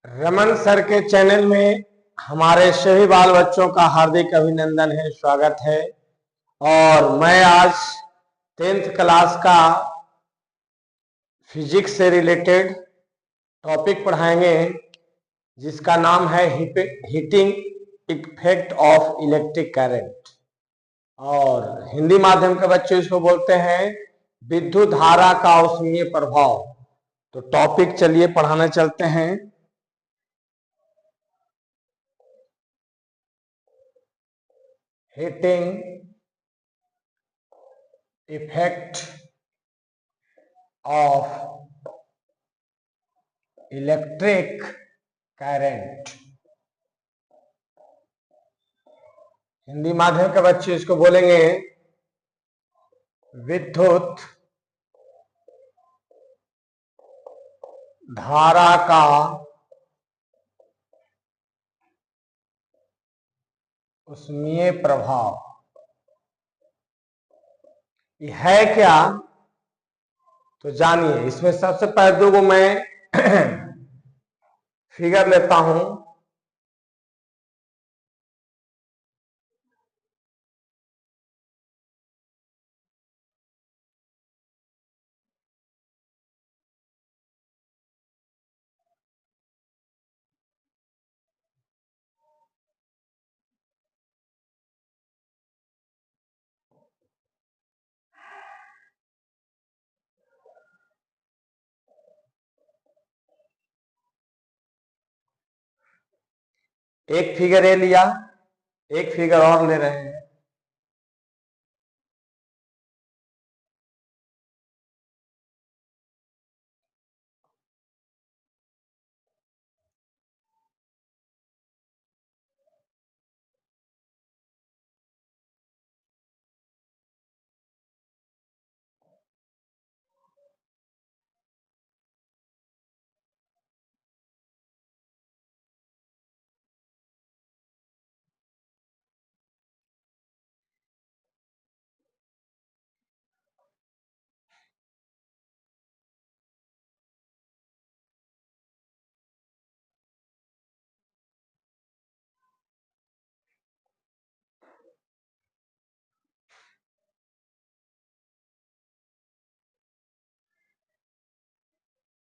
Raman sir के channel में हमारे सभी बाल बच्चों का हार्दिक अभिनंदन है, स्वागत है। और मैं आज 10th क्लास का फिजिक्स से रिलेटेड टॉपिक पढ़ाएंगे, जिसका नाम है heating effect of electric current. और हिंदी माध्यम के बच्चे इसको बोलते हैं विद्युत धारा का उष्मीय प्रभाव। तो टॉपिक चलिए पढ़ाने चलते हैं। Heating effect of electric current. Hindi माध्यम के बच्चे इसको बोलेंगे विद्युत धारा का उष्मीय प्रभाव। ये है क्या, तो जानिए। इसमें सबसे पहले दो को मैं फिगर लेता हूं। एक फिगर ए लिया, एक फिगर और ले रहे हैं।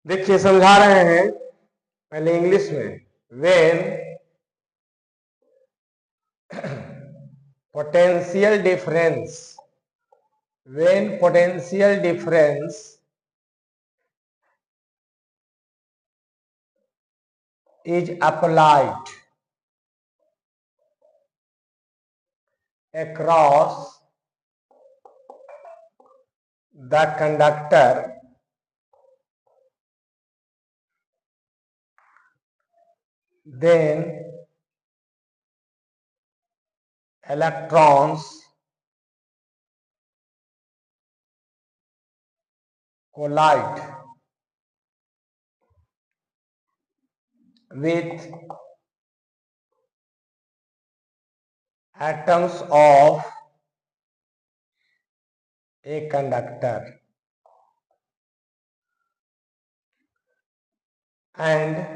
देखिए, समझा रहे हैं पहले इंग्लिश में। When potential difference when potential difference is applied across the conductor, then electrons collide with atoms of a conductor, and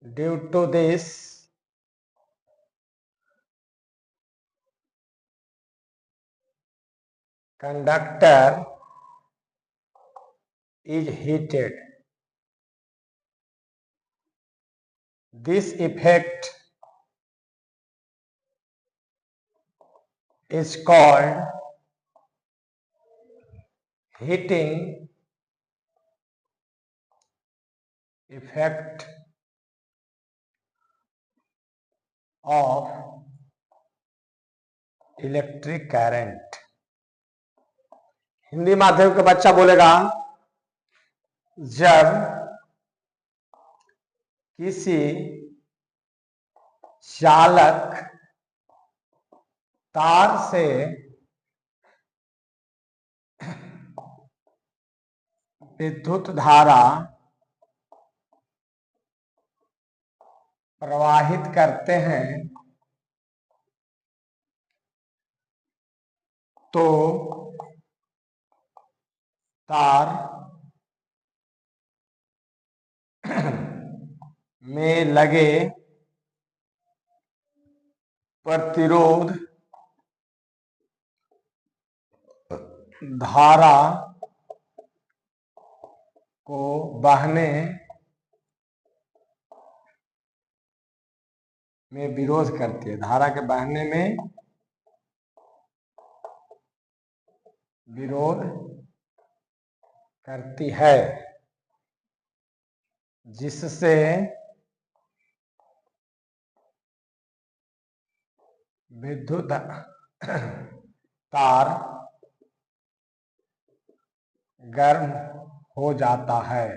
due to this conductor is heated. This effect is called heating effect of electric current. Hindi माध्यम का बच्चा बोलेगा, जब किसी चालक तार से विद्युत धारा प्रवाहित करते हैं तो तार में लगे प्रतिरोध धारा को बहने में विरोध करती है। धारा के बहने में विरोध करती है, जिससे विद्युत तार गर्म हो जाता है।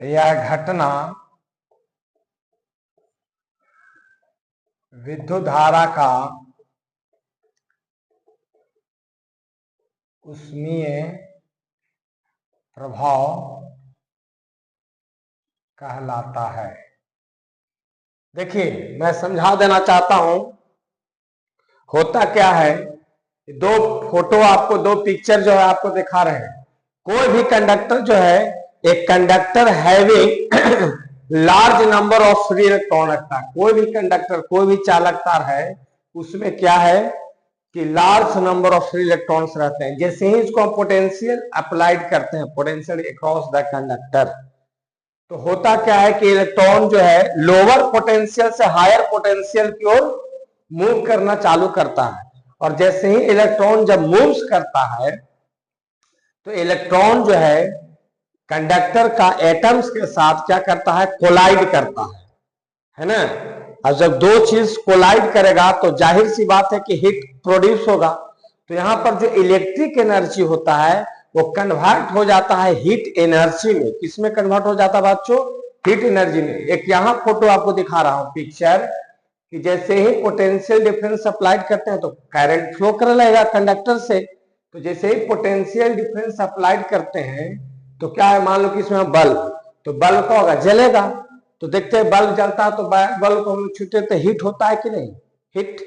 यह घटना विद्युत धारा का ऊष्मीय प्रभाव कहलाता है। देखिए, मैं समझा देना चाहता हूं, होता क्या है, दो फोटो आपको, दो पिक्चर जो है आपको दिखा रहे हैं। कोई भी कंडक्टर जो है, एक conductor having large number of free electron रखता है। कोई भी कंडक्टर, कोई भी चालक तार है, उसमें क्या है कि large number of free electrons रहते हैं। जैसे ही इसको हम पोटेंशियल अप्लाइड करते हैं, पोटेंशियल अक्रॉस द कंडक्टर, तो होता क्या है कि इलेक्ट्रॉन जो है लोअर पोटेंशियल से हायर पोटेंशियल की ओर मूव करना चालू करता है। और जैसे ही इलेक्ट्रॉन जब मूव्स करता है, तो इलेक्ट्रॉन जो है कंडक्टर का एटम्स के साथ क्या करता है, कोलाइड करता है ना। और जब दो चीज कोलाइड करेगा तो जाहिर सी बात है कि हीट प्रोड्यूस होगा। तो यहां पर जो इलेक्ट्रिक एनर्जी होता है वो कन्वर्ट हो जाता है हीट एनर्जी में। किसमें कन्वर्ट हो जाता है बच्चों? हीट एनर्जी में। एक यहां फोटो आपको दिखा रहा हूं पिक्चर, कि जैसे ही पोटेंशियल डिफरेंस अप्लाइड करते हैं तो करंट फ्लो कर लगेगा कंडक्टर से। तो जैसे ही पोटेंशियल डिफरेंस अप्लाइड करते हैं तो क्या है, मान लो कि इसमें बल्ब, तो बल्ब का होगा, जलेगा। तो देखते हैं बल्ब जलता है तो बल्ब को हम छूते तो हीट होता है कि नहीं? हीट।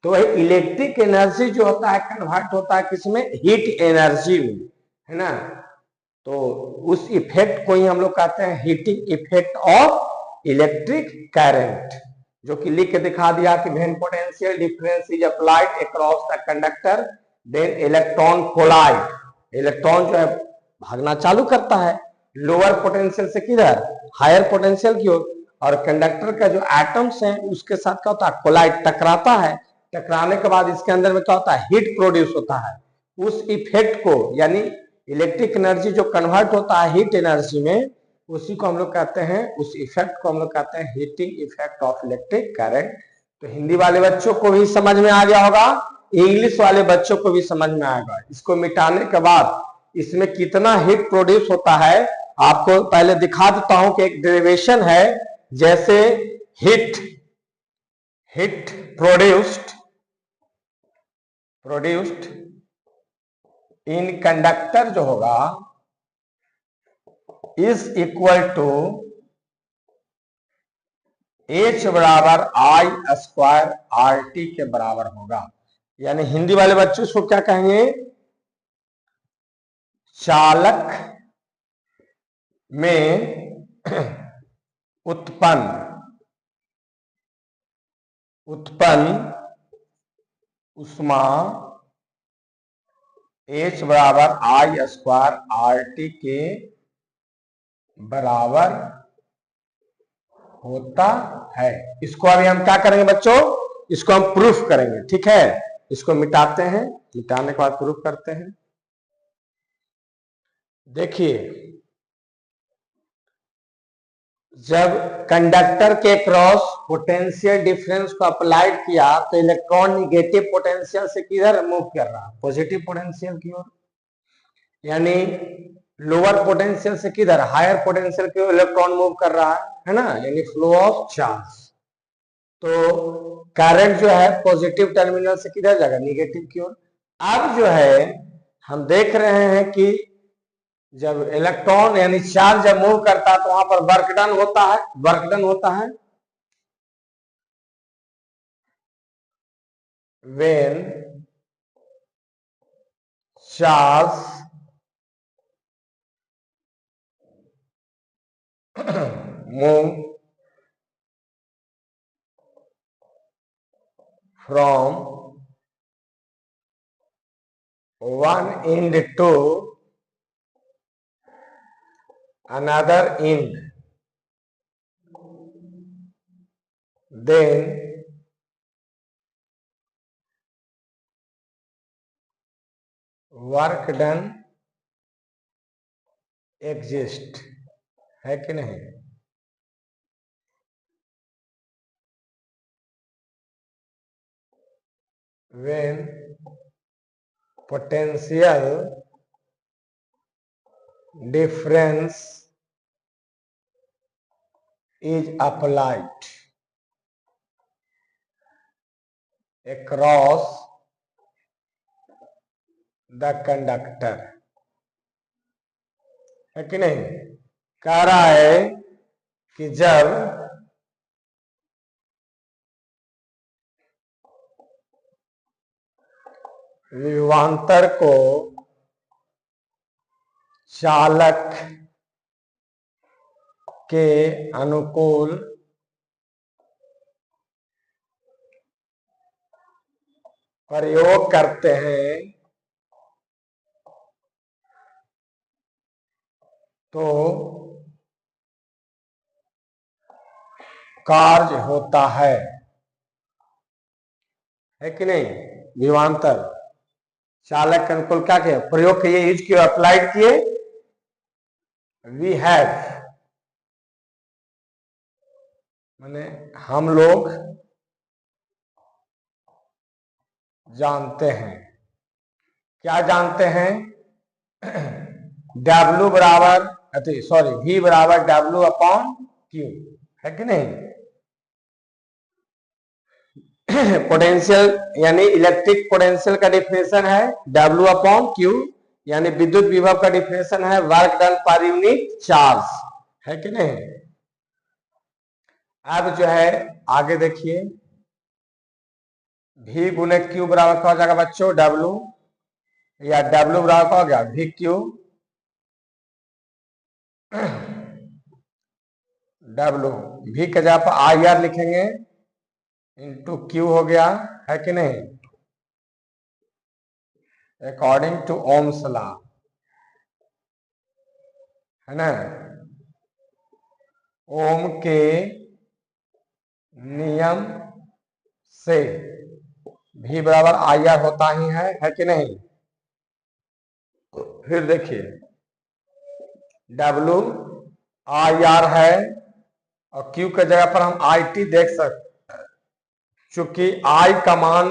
तो वही इलेक्ट्रिक एनर्जी जो होता है कन्वर्ट होता है किसमें? हीट एनर्जी में, है ना। तो उस इफेक्ट को ही हम लोग कहते हैं heating effect of electric current, जो कि लिख के दिखा दिया कि when potential difference is applied across the conductor then electron collide. Electron जो है भागना चालू करता है लोअर पोटेंशियल से किधर? हायर पोटेंशियल की ओर। और कंडक्टर का जो एटम्स हैं उसके साथ क्या होता है? कोलाइड, टकराता है। टकराने के बाद इसके अंदर में क्या होता है? हीट प्रोड्यूस होता है। उस इफेक्ट को, यानी इलेक्ट्रिक एनर्जी जो कन्वर्ट होता है हीट एनर्जी में, उसी को हम लोग कहते हैं, उस इफेक्ट को हम लोग कहते हैं heating effect of electric current. तो हिंदी वाले बच्चों को भी समझ में आ गया होगा, इंग्लिश वाले बच्चों को भी समझ में आएगा। इसको मिटाने के बाद इसमें कितना हीट प्रोड्यूस होता है आपको पहले दिखा देता हूं कि एक डेरिवेशन है। जैसे heat heat produced in conductor जो होगा इज इक्वल टू H बराबर आई स्क्वायर आर टी के बराबर होगा। यानी हिंदी वाले बच्चों इसको क्या कहेंगे? चालक में उत्पन्न उष्मा H बराबर आई स्क्वायर आर टी के बराबर होता है। इसको अभी हम क्या करेंगे बच्चों? इसको हम प्रूफ करेंगे, ठीक है। इसको मिटाते हैं, मिटाने के बाद प्रूफ करते हैं। देखिए, जब कंडक्टर के क्रॉस पोटेंशियल डिफरेंस को अप्लाइड किया तो इलेक्ट्रॉन निगेटिव पोटेंशियल से किधर मूव कर रहा? पॉजिटिव पोटेंशियल की ओर। यानी लोअर पोटेंशियल से किधर? हायर पोटेंशियल की ओर इलेक्ट्रॉन मूव कर रहा है ना, यानी फ्लो ऑफ चार्ज। तो करंट जो है पॉजिटिव टर्मिनल से किधर जाएगा? निगेटिव की ओर। अब जो है हम देख रहे हैं कि जब इलेक्ट्रॉन यानी चार्ज जब मूव करता है तो वहां पर वर्क डन होता है, वर्क डन होता है। when charge move from one end to another end, then work done exist, है कि नहीं? When potential difference is applied across the conductor, है कि नहीं? कह रहा है कि जब विभवांतर को चालक के अनुकूल प्रयोग करते हैं तो कार्य होता है कि नहीं? विभवांतर चालक के अनुकूल क्या किया? प्रयोग किए, यूज किए, अप्लाइड किए। वी हैव माने हम लोग जानते हैं। क्या जानते हैं? W बराबर सॉरी V बराबर W अपॉन Q, है कि नहीं? पोटेंशियल यानी इलेक्ट्रिक पोटेंशियल का डिफिनेशन है W अपॉन Q, यानी विद्युत विभव का डिफिनेशन है work done per unit charge, है कि नहीं? अब जो है आगे देखिए, V गुने Q बराबर क्या हो जाएगा बच्चों? W, या W बराबर क्या हो गया? VQ W, V के जगह पर IR लिखेंगे इंटू Q हो गया, है कि नहीं? अकॉर्डिंग टू ओम्स लॉ, है ना? ओम के नियम से V बराबर IR होता ही है कि नहीं? फिर देखिए W IR है और Q के जगह पर हम IT देख सकते, चूंकि I का मान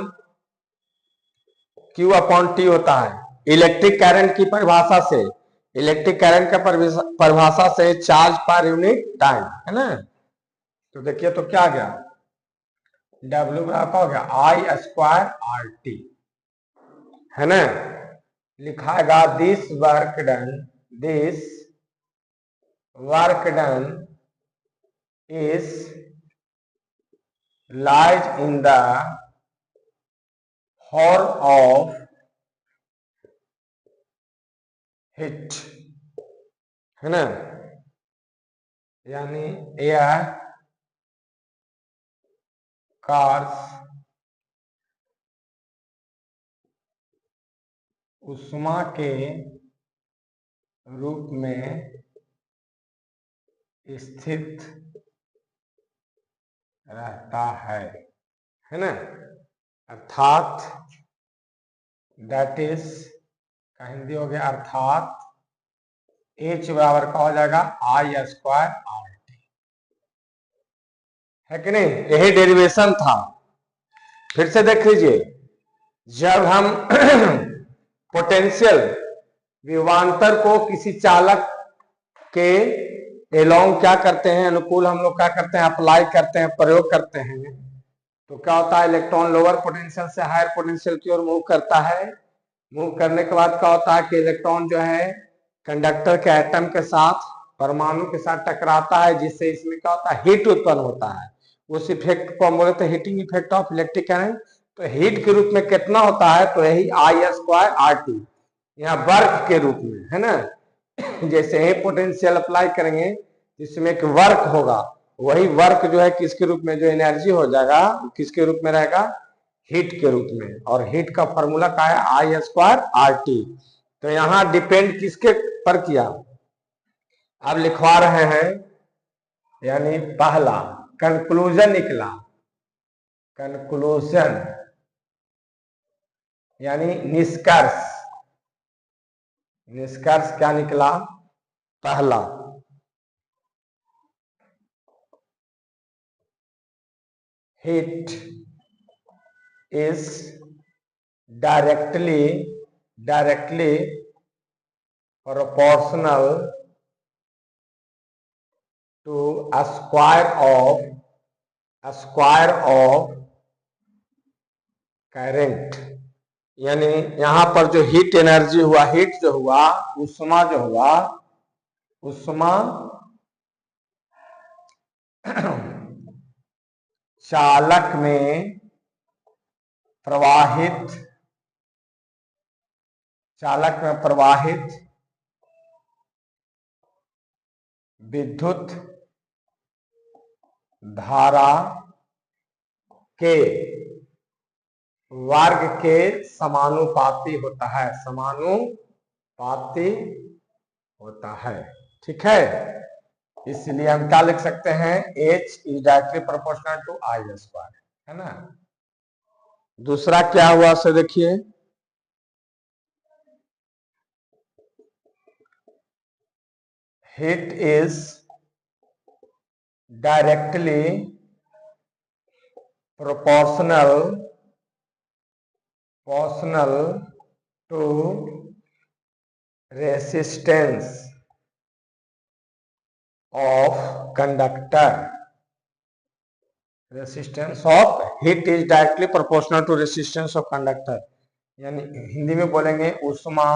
Q अपॉन T होता है इलेक्ट्रिक करंट की परिभाषा से, इलेक्ट्रिक करंट का परिभाषा से चार्ज पर यूनिट टाइम, है ना? तो देखिए तो क्या गया? W बराबर हो गया I स्क्वायर RT, है ना? लिखाएगा this work done is lies in the form of heat, है ना? यानी यह कार्य उष्मा के रूप में स्थित रहता है ना? अर्थात दैट इज का हिंदी हो गया अर्थात H बराबर का हो जाएगा I स्क्वायर RT, है कि नहीं? यही डेरिवेशन था। फिर से देख लीजिए, जब हम पोटेंशियल विभवांतर को किसी चालक के एलोंग क्या करते हैं, अनुकूल हम लोग क्या करते हैं? अप्लाई करते हैं, प्रयोग करते हैं, तो क्या होता है? इलेक्ट्रॉन लोअर पोटेंशियल से हायर पोटेंशियल की ओर मूव करता है। मूव करने के बाद क्या होता है कि इलेक्ट्रॉन जो है कंडक्टर के एटम के साथ, परमाणु के साथ टकराता है, जिससे इसमें क्या होता है? हीट उत्पन्न होता है। उस इफेक्ट को हम बोलते हैं heating effect of electric current. तो हीट के रूप में कितना होता है? तो यही I स्क्वायर RT, यहाँ वर्क के रूप में, है ना? जैसे ही पोटेंशियल अप्लाई करेंगे इसमें एक वर्क होगा, वही वर्क जो है किसके रूप में, जो एनर्जी हो जाएगा किसके रूप में रहेगा, हीट के रूप में। और हीट का फॉर्मूला क्या है, आई स्क्वायर आर टी। तो यहां डिपेंड किसके पर किया, अब लिखवा रहे हैं, यानी पहला कंक्लूजन निकला, कंक्लूजन यानी निष्कर्ष, निष्कर्ष क्या निकला, पहला heat is directly proportional to a square of current। यानी यहां पर जो हीट एनर्जी हुआ, हीट जो हुआ, उष्मा जो हुआ, उष्मा चालक में प्रवाहित विद्युत धारा के वर्ग के समानुपाती होता है, समानुपाती होता है। ठीक है, इसलिए हम क्या लिख सकते हैं, H is directly proportional to I square, है ना। दूसरा क्या हुआ से देखिए, heat is directly proportional to resistance of conductor। resistance of heat is directly proportional to resistance of conductor। यानी हिंदी में बोलेंगे उष्मा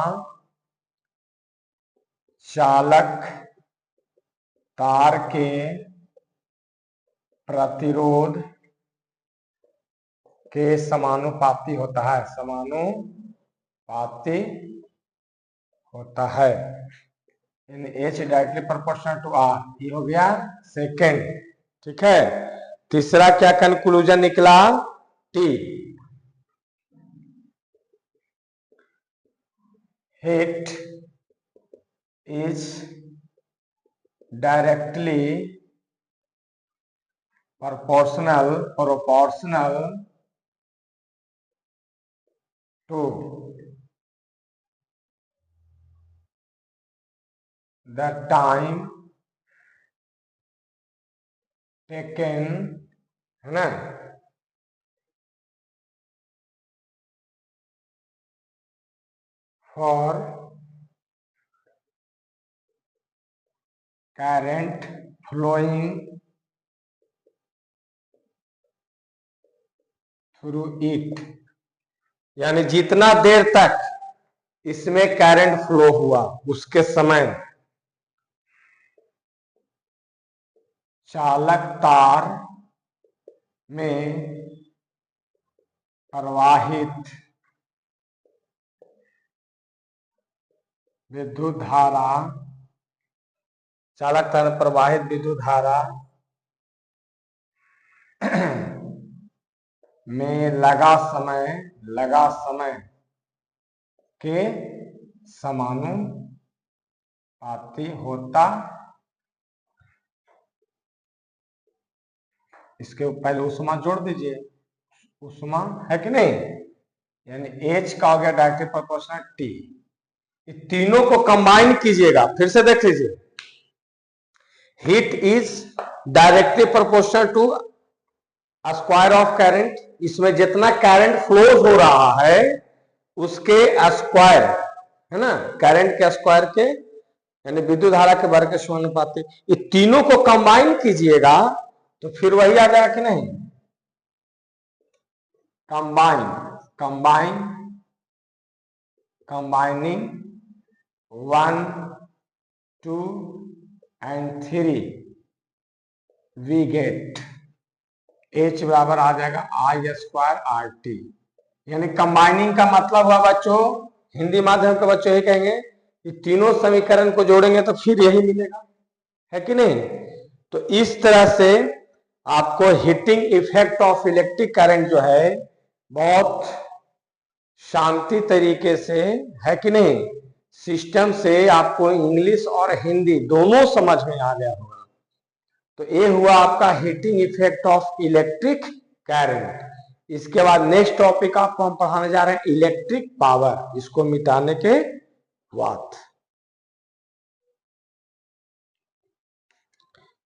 चालक तार के प्रतिरोध के समानुपाती होता है, समानुपाती होता है। H directly proportional to R, ये हो गया सेकेंड। ठीक है, तीसरा क्या कंक्लूजन निकला, T heat is directly proportional to the time taken, है ना, for current flowing through it. यानी जितना देर तक इसमें करंट फ्लो हुआ उसके समय चालक तार में प्रवाहित विद्युत धारा, चालक तार में प्रवाहित विद्युत धारा में लगा समय के समानुपाती होता। इसके पहले उष्मा जोड़ दीजिए, उष्मा है कि नहीं, यानी H का हो गया डायरेक्टली प्रोपोर्शनल T। तीनों को कंबाइन कीजिएगा, फिर से देख लीजिए, heat is directly proportional to square of current. इसमें जितना करंट फ्लो हो रहा है उसके स्क्वायर, है ना, करंट के स्क्वायर के, यानी विद्युत धारा के वर्ग के समानुपाती। ये तीनों को कंबाइन कीजिएगा तो फिर वही आ जाएगा कि नहीं, combining 1, 2 and 3 we get H बराबर आ जाएगा आई स्क्वायर आर टी। यानी कंबाइनिंग का मतलब हुआ बच्चों, हिंदी माध्यम के बच्चों ही कहेंगे कि तीनों समीकरण को जोड़ेंगे तो फिर यही मिलेगा। है कि नहीं। तो इस तरह से आपको heating effect of electric current जो है बहुत शांति तरीके से, है कि नहीं, सिस्टम से आपको इंग्लिश और हिंदी दोनों समझ में आ गया होगा। तो ये हुआ आपका heating effect of electric current. इसके बाद नेक्स्ट टॉपिक आपको हम पढ़ाने जा रहे हैं इलेक्ट्रिक पावर, इसको मिटाने के बाद।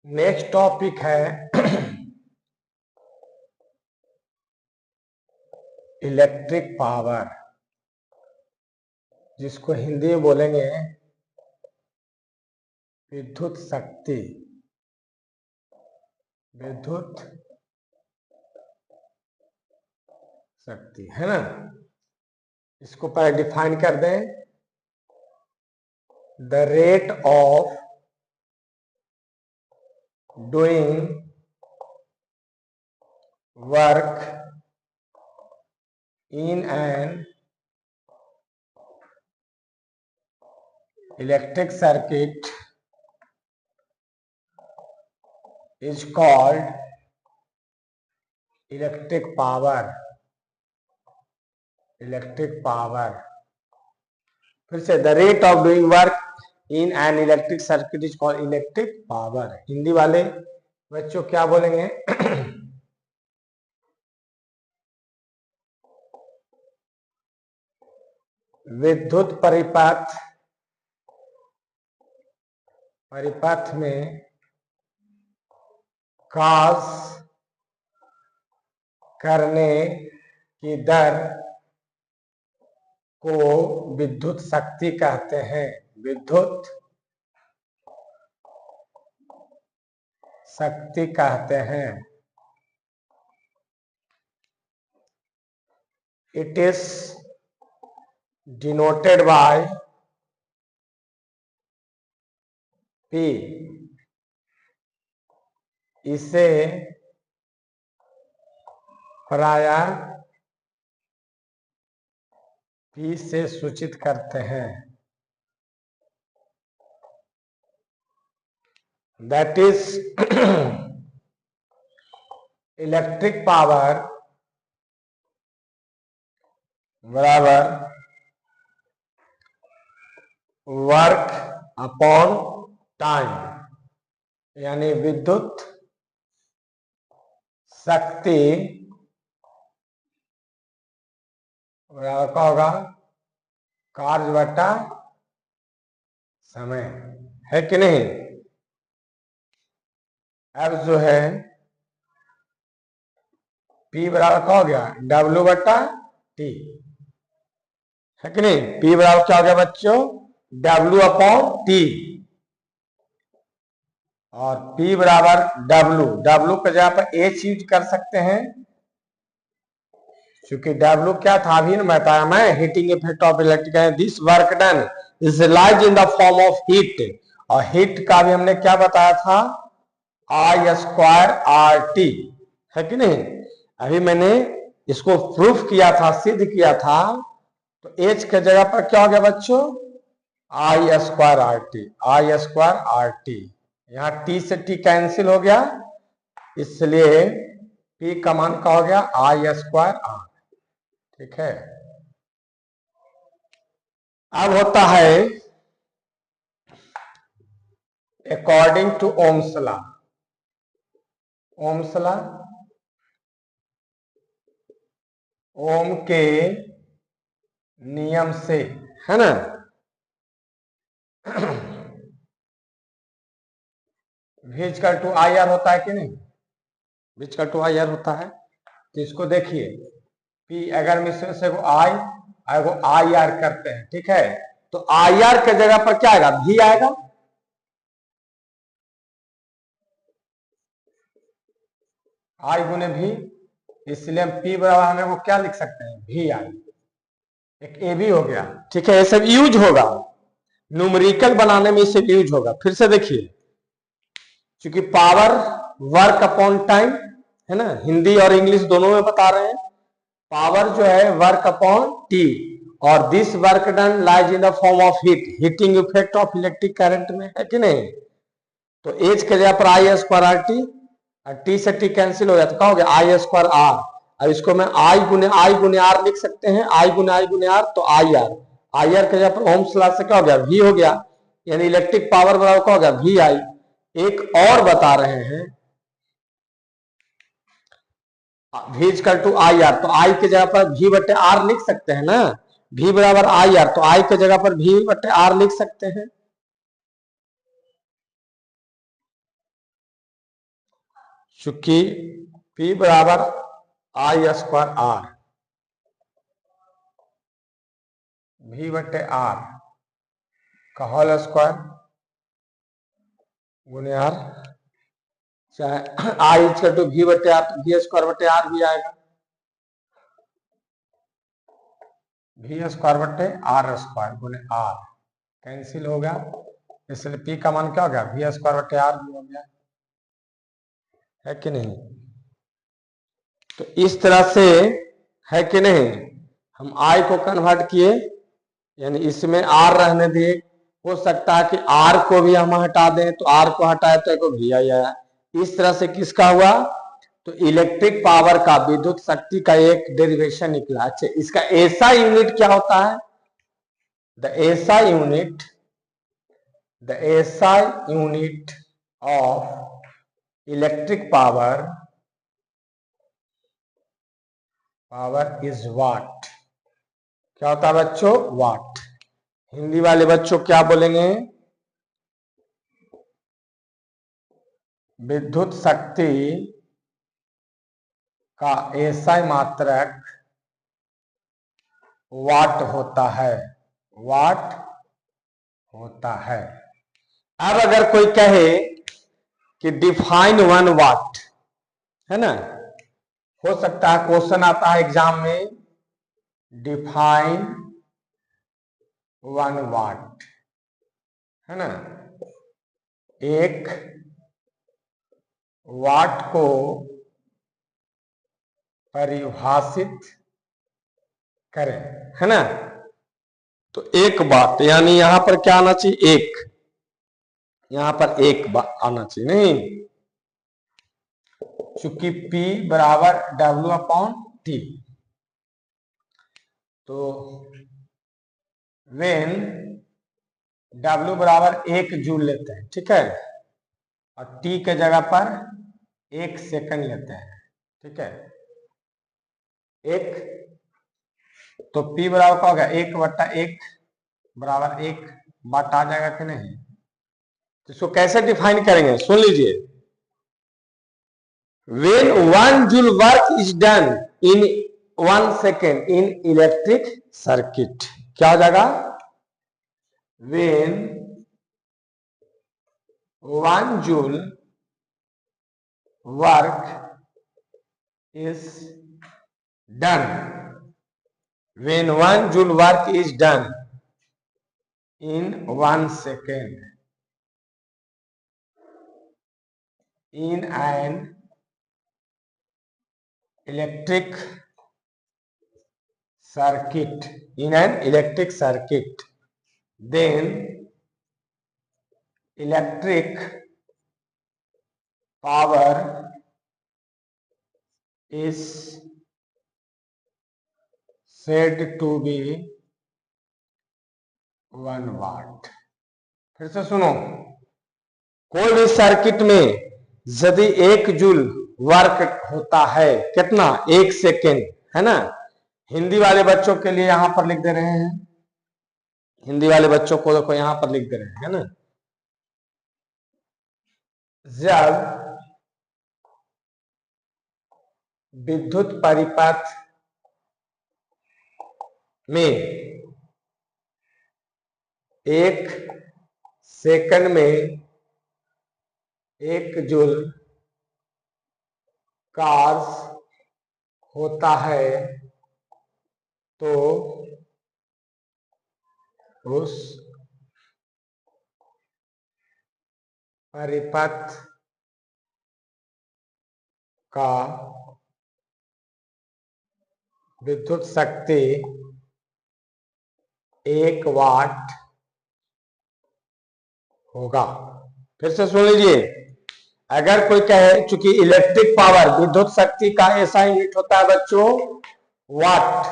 नेक्स्ट टॉपिक है इलेक्ट्रिक पावर, जिसको हिंदी में बोलेंगे विद्युत शक्ति। विद्युत शक्ति है ना। इसको पहले डिफाइन कर दें, the rate of doing work in an electric circuit is called electric power. Electric power, फिर से the rate of doing work in an electric circuit is called electric power. Hindi वाले बच्चों क्या बोलेंगे? विद्युत परिपथ में क्रॉस करने की दर को विद्युत शक्ति कहते हैं। विद्युत शक्ति कहते हैं। It is denoted by P। इसे प्रायः P से सूचित करते हैं। That is इलेक्ट्रिक पावर बराबर वर्क अपॉन टाइम, यानी विद्युत शक्ति बराबर क्या होगा? कार्य बटा समय, है कि नहीं। अब जो है P बराबर क्या हो गया? W बटा T, है कि नहीं। P बराबर क्या हो गया बच्चों? W अपॉन T, और P बराबर W के जगह पर H यूज कर सकते हैं, क्योंकि W क्या था अभी ना बताया मैं, heating effect of electric, this work done is lies in the form of heat. और हीट का भी हमने क्या बताया था? I² RT, है कि नहीं। अभी मैंने इसको प्रूफ किया था, सिद्ध किया था। तो H के जगह पर क्या हो गया बच्चों? I² RT। यहाँ T से T कैंसिल हो गया, इसलिए P का मान क्या हो गया? I² R। ठीक है। अब होता है according to Ohm's law. Ohm's law, Ohm के नियम से, है ना। V = IR होता है कि नहीं? V = IR होता है। तो इसको देखिए, P अगर मिश्रण से एगो IR करते हैं, ठीक है, तो IR के जगह पर क्या आएगा? V आएगा। I गुने V, इसलिए हम P बराबर हमें वो क्या लिख सकते हैं? VI। एक AB हो गया, ठीक है। ये सब यूज होगा, न्यूमेरिकल बनाने में इसे यूज होगा। फिर से देखिए, क्योंकि पावर वर्क अपॉन टाइम, है ना, हिंदी और इंग्लिश दोनों में बता रहे हैं। पावर जो है वर्क अपॉन टी, और this work done lies in the form of heat, heating effect of electric current में, है कि नहीं। तो एच के जगह पर आई स्क्वायर आर टी, और टी से टी कैंसिल हो जाता, क्या हो गया आई स्क्वायर आर। और इसको मैं आई गुने आर लिख सकते हैं, आई गुने आर, तो आई आर के जगह पर ओम्स लॉ से क्या हो गया वी हो गया, यानी इलेक्ट्रिक पावर बराबर क्या हो गया वी आई। एक और बता रहे हैं, v equal to I R, तो आई के जगह पर v बटे आर लिख सकते हैं ना, v बराबर आई आर, तो आई के जगह पर v बटे आर लिख सकते हैं। चूंकि p बराबर आई स्क्वायर आर, v बटे आर का होल स्क्वायर गुने आर, चाहे आई इक्वल टू v बटे आर, v स्क्वायर बटे आर भी आएगा, v स्क्वायर बटे आर स्क्वायर गुने आर कैंसिल हो गया, इसलिए p का मान क्या हो गया v स्क्वायर बटे आर भी हो गया, है कि नहीं। तो इस तरह से है कि नहीं, हम I को कन्वर्ट किए, यानी इसमें R रहने दिए, हो सकता है कि R को भी हम हटा दें, तो R को हटाए तो एक भी आया। इस तरह से किसका हुआ, तो इलेक्ट्रिक पावर का, विद्युत शक्ति का एक डेरिवेशन निकला। अच्छा, इसका ऐसा यूनिट क्या होता है, the SI unit of electric power is what. क्या होता है बच्चों, वाट। हिंदी वाले बच्चों क्या बोलेंगे, विद्युत शक्ति का एसआई मात्रक वाट होता है, वाट होता है। अब अगर कोई कहे कि डिफाइन 1 वाट, है ना, हो सकता है क्वेश्चन आता है एग्जाम में, डिफाइन 1 वाट, है ना, एक वाट को परिभाषित करें, है ना। तो एक वाट यानी यहां पर क्या आना चाहिए, एक, यहां पर एक आना चाहिए, नहीं, चूंकि P बराबर W अपॉन T, तो वेन W बराबर 1 जूल लेते हैं, ठीक है, और T के जगह पर 1 सेकंड लेते हैं, ठीक है, एक, तो P बराबर क्या होगा 1 बटा 1 बराबर 1 वाट आ जाएगा कि नहीं। तो इसको कैसे डिफाइन करेंगे, सुन लीजिए, when 1 joule work is done in 1 second in electric circuit, क्या हो जाएगा, when 1 joule work is done, when 1 joule work is done in 1 second in an electric circuit, then electric power is said to be 1 watt। फिर से सुनो, कोई भी circuit में यदि 1 जूल वर्क होता है, कितना, 1 सेकेंड, है ना। हिंदी वाले बच्चों के लिए यहां पर लिख दे रहे हैं, हिंदी वाले बच्चों को देखो यहां पर लिख दे रहे हैं, है ना, जब विद्युत परिपथ में 1 सेकंड में 1 जूल कार्य होता है, तो उस परिपथ का विद्युत शक्ति 1 वाट होगा। फिर से सुन लीजिए, अगर कोई कहे, चूंकि इलेक्ट्रिक पावर विद्युत शक्ति का ऐसा यूनिट होता है बच्चों वाट,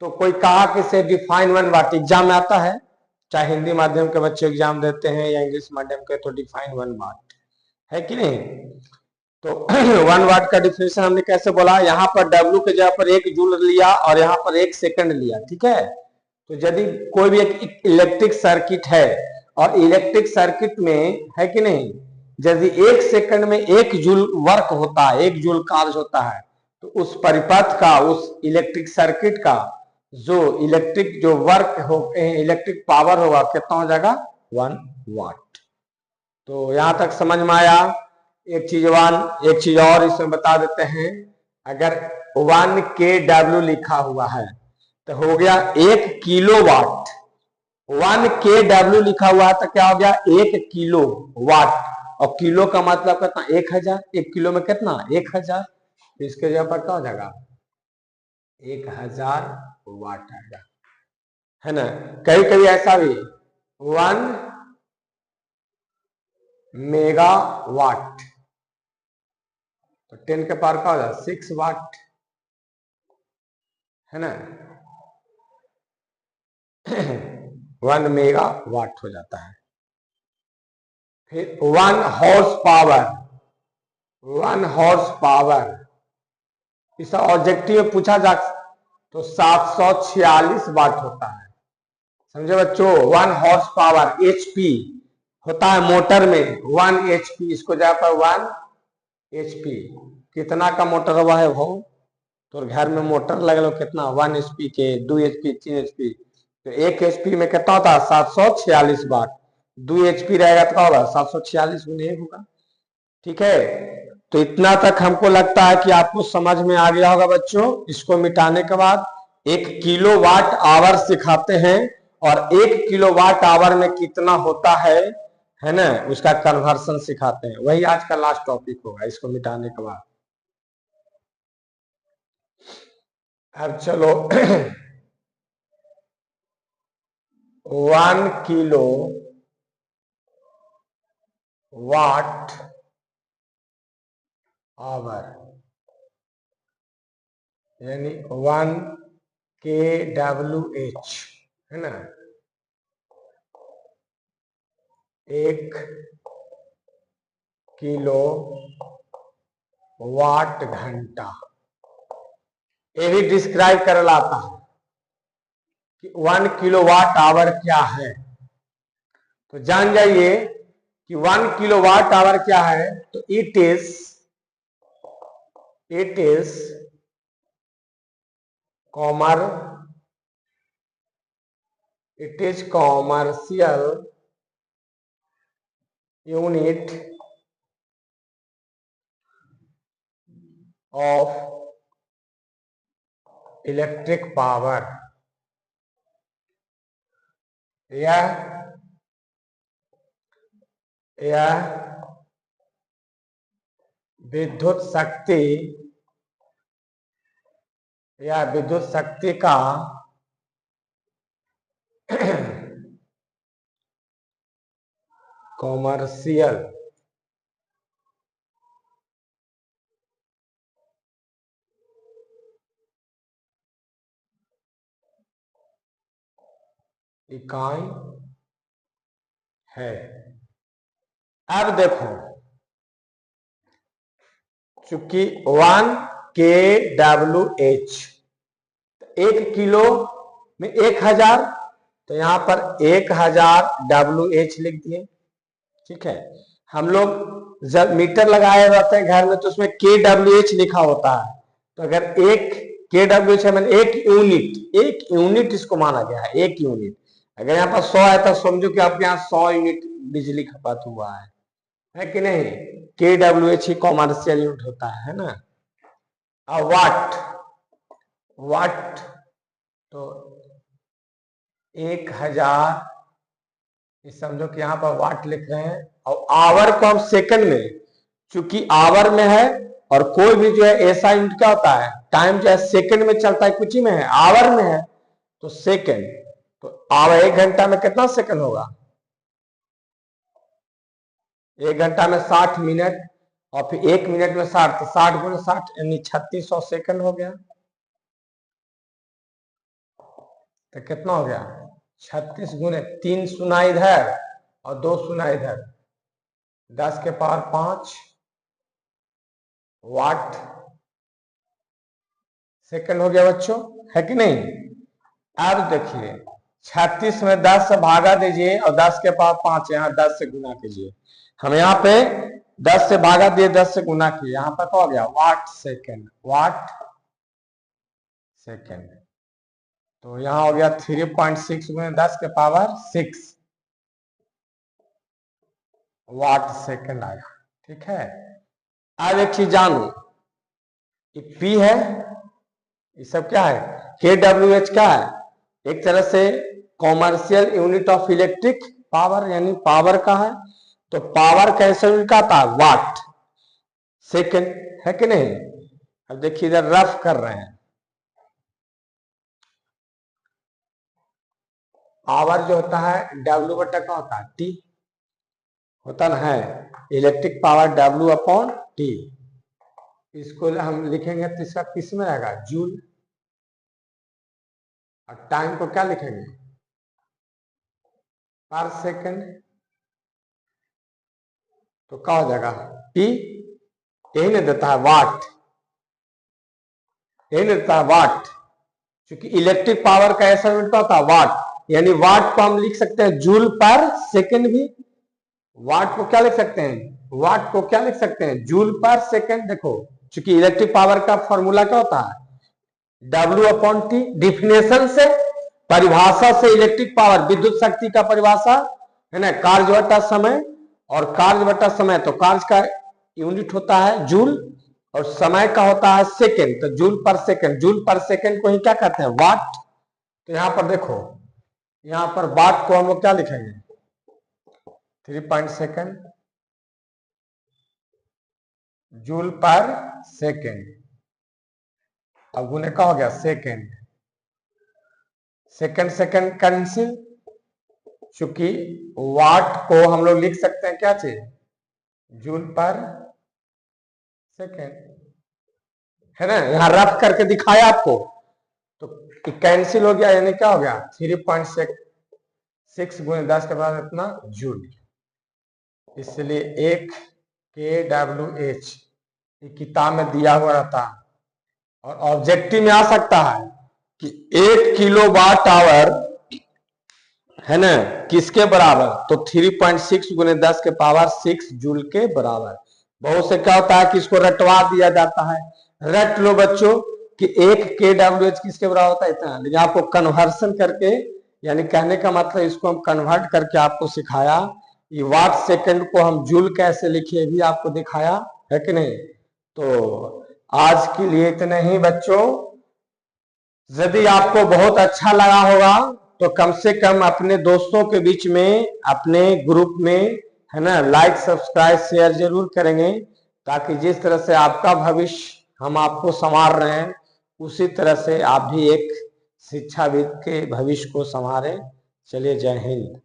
तो कोई कहा कि से डिफाइन 1 वाट, एग्जाम में आता है, चाहे हिंदी माध्यम के बच्चे एग्जाम देते हैं या इंग्लिश माध्यम के, तो डिफाइन 1 वाट है कि नहीं। तो 1 वाट का डिफिनेशन हमने कैसे बोला, यहाँ पर W के जगह पर 1 जूल लिया और यहाँ पर 1 सेकंड लिया, ठीक है। तो यदि कोई भी एक इलेक्ट्रिक सर्किट है और इलेक्ट्रिक सर्किट में है कि नहीं, यदि 1 सेकंड में 1 जूल वर्क होता है, 1 जूल कार्य होता है, तो उस परिपथ का, उस इलेक्ट्रिक सर्किट का जो इलेक्ट्रिक जो वर्क हो, इलेक्ट्रिक पावर होगा, कितना हो जाएगा 1 वाट। तो यहां तक समझ में आया। एक चीज और इसमें बता देते हैं, अगर 1 kW लिखा हुआ है तो हो गया 1 किलोवाट। 1 kW लिखा हुआ है तो क्या हो गया 1 किलो वाट, और किलो का मतलब कितना 1000, 1 किलो में कितना 1000, तो इसके जगह पर क्या हो जाएगा 1000 वाट आएगा, है ना। कभी कभी ऐसा भी 1 मेगावाट, तो 10 के पावर का हो जाए 6 वाट, है ना। 1 मेगावाट हो जाता है। फिर 1 हॉर्स पावर, 1 हॉर्स पावर इस ऑब्जेक्टिव में पूछा जा तो 746 वाट होता है, समझे बच्चों। 1 हॉर्स पावर HP होता है मोटर में 1 HP, इसको जगह पर 1 HP, कितना का मोटर हुआ है वो, तो घर में मोटर लगे लो कितना 1 HP के, 2 HP, 3 HP, तो 1 HP में कितना होता है 746 वाट, 2 HP रहेगा तो क्या होगा 746 गुने 1 होगा, ठीक है। तो इतना तक हमको लगता है कि आपको समझ में आ गया होगा बच्चों। इसको मिटाने के बाद 1 किलोवाट आवर सिखाते हैं, और 1 किलोवाट आवर में कितना होता है ना, उसका कन्वर्सन सिखाते हैं। वही आज का लास्ट टॉपिक होगा इसको मिटाने के बाद। अब चलो 1 किलो वाट आवर यानी 1 kWh, है ना, 1 किलो वाट घंटा, ये भी डिस्क्राइब कर लाता है कि 1 किलो वाट आवर क्या है। तो जान जाइए कि 1 किलो वाट आवर क्या है, तो it is commercial unit of electric power. यह विद्युत शक्ति का कॉमर्शियल इकाई है। अब देखो, चूंकि 1 kWh, 1 किलो में 1000, तो यहां पर 1000 WH लिख दिए, ठीक है। हम लोग जब मीटर लगाए रहते हैं घर में तो उसमें kWh लिखा होता है, तो अगर 1 kWh है मैंने 1 यूनिट इसको माना गया है, 1 यूनिट। अगर यहाँ पर 100 है तो समझो कि आपके यहाँ 100 यूनिट बिजली खपत हुआ है कि नहीं। kWh ही कॉमर्शियल यूनिट होता है ना। अब वाट तो 1000, समझो कि यहाँ पर वाट लिख रहे हैं, और आवर को हम सेकंड में, चूंकि आवर में है, और कोई भी जो है ऐसा यूनिट क्या होता है, टाइम जो है सेकंड में चलता है, कुछ ही में है, आवर में है तो सेकंड, तो आवर 1 घंटा में कितना सेकंड होगा 1 घंटा में 60 मिनट और फिर 1 मिनट में 60, तो 60 गुणे 60 यानी 3600 सेकंड हो गया। तो कितना हो गया? 36 गुणे 3 शून्य इधर और 2 शून्य इधर, 10 के पावर 5 वाट सेकंड हो गया बच्चों, है कि नहीं? अब देखिए 36 में 10 से भागा दीजिए और 10 के पावर 5 यहाँ 10 से गुना कीजिए। हम यहाँ पे 10 से भागा दिए, 10 से गुना किए, यहाँ पर क्या हो गया? Watt second, watt second. तो यहाँ हो गया 3.6 गुने 10 के पावर 6 वाट सेकंड आया। ठीक है, अब एक चीज जानो, ये P है, ये सब क्या है? kWh क्या है? एक तरह से commercial unit of electric power, यानी पावर का है। तो पावर कैसे यूनिट का था? वाट सेकंड, है कि नहीं? अब देखिए इधर रफ कर रहे हैं, पावर जो होता है W बटा क्या होता है? T होता ना है, electric power W upon T। इसको हम लिखेंगे तो इसका किस में रहेगा? जूल। और टाइम को क्या लिखेंगे? पर सेकंड। तो क्या हो जाएगा? T यही नहीं देता है वाट, यही नहीं देता है वाट, क्योंकि इलेक्ट्रिक पावर का ऐसा यूनिट होता है वाट, यानी वाट को हम लिख सकते हैं जूल पर सेकंड भी। वाट को क्या लिख सकते हैं? वाट को क्या लिख सकते हैं? जूल पर सेकंड। देखो क्योंकि इलेक्ट्रिक पावर का फॉर्मूला क्या होता है? W upon T. डिफिनेशन से, परिभाषा से इलेक्ट्रिक पावर विद्युत शक्ति का परिभाषा है ना, कार्य बटा समय, और कार्य बटा समय तो कार्य का यूनिट होता है जूल और समय का होता है सेकंड, तो जूल पर सेकंड। जूल पर सेकंड को ही क्या कहते हैं? वाट। तो यहां पर देखो, यहां पर वाट को हम लोग क्या लिखेंगे? 3 सेकंड जूल पर सेकंड। अब गुने का हो गया सेकंड, सेकंड सेकंड कैंसिल, चूंकि वाट को हम लोग लिख सकते हैं क्या चीज? जूल पर सेकंड, है ना? यहां रफ करके दिखाया आपको, तो कैंसिल हो गया, यानी क्या हो गया? 3.6 गुने 10 के बाद इतना जूल। इसलिए 1 kWh किताब में दिया हुआ रहता है, और ऑब्जेक्टिव में आ सकता है कि 1 किलोवाट आवर है ना किसके बराबर? तो 3.6 गुने 10 के पावर 6 जूल के बराबर। बहुत से क्या होता है कि इसको रटवा दिया जाता है, रट लो बच्चों कि 1 kWh किसके बराबर होता है? इतना। लेकिन आपको कन्वर्सन करके, यानी कहने का मतलब इसको हम कन्वर्ट करके आपको सिखाया, ये वाट सेकंड को हम जूल कैसे लिखे भी आपको दिखाया, है कि नहीं? तो आज के लिए इतना ही बच्चों। यदि आपको बहुत अच्छा लगा होगा तो कम से कम अपने दोस्तों के बीच में, अपने ग्रुप में, है ना, लाइक सब्सक्राइब शेयर जरूर करेंगे, ताकि जिस तरह से आपका भविष्य हम आपको संवार रहे हैं, उसी तरह से आप भी एक शिक्षाविद के भविष्य को संवारें। चलिए, जय हिंद।